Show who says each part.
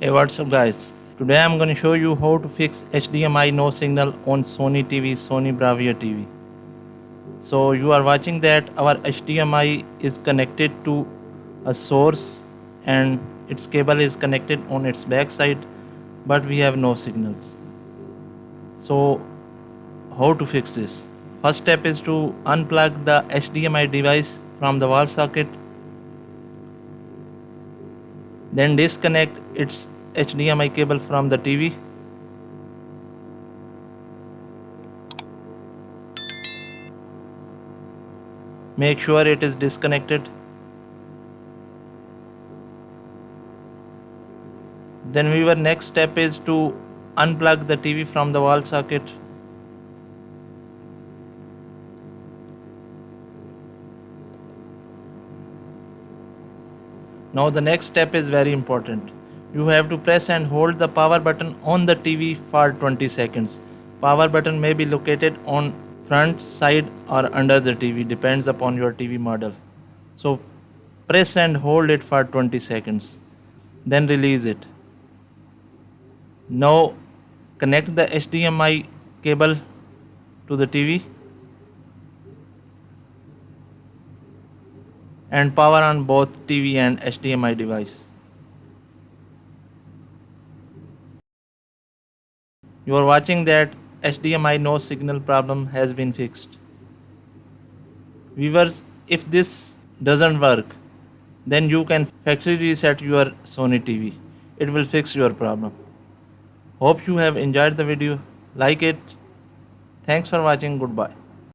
Speaker 1: Hey, what's up guys? Today I'm going to show you how to fix HDMI no signal on Sony TV, Sony Bravia TV. So you are watching that our HDMI is connected to a source and its cable is connected on its back side, but we have no signals. So how to fix this? First step is to unplug the HDMI device from the wall socket. Then disconnect its HDMI cable from the TV. Make sure it is disconnected. Then our next step is to unplug the TV from the wall socket. Now the next step is very important. You have to press and hold the power button on the TV for 20 seconds. Power button may be located on front, side or under the TV, depends upon your TV model. So press and hold it for 20 seconds. Then release it. Now connect the HDMI cable to the TV and power on both TV and HDMI device. You are watching that HDMI no signal problem has been fixed. Viewers, if this doesn't work, then you can factory reset your Sony TV. It will fix your problem. Hope you have enjoyed the video. Like it. Thanks for watching. Goodbye.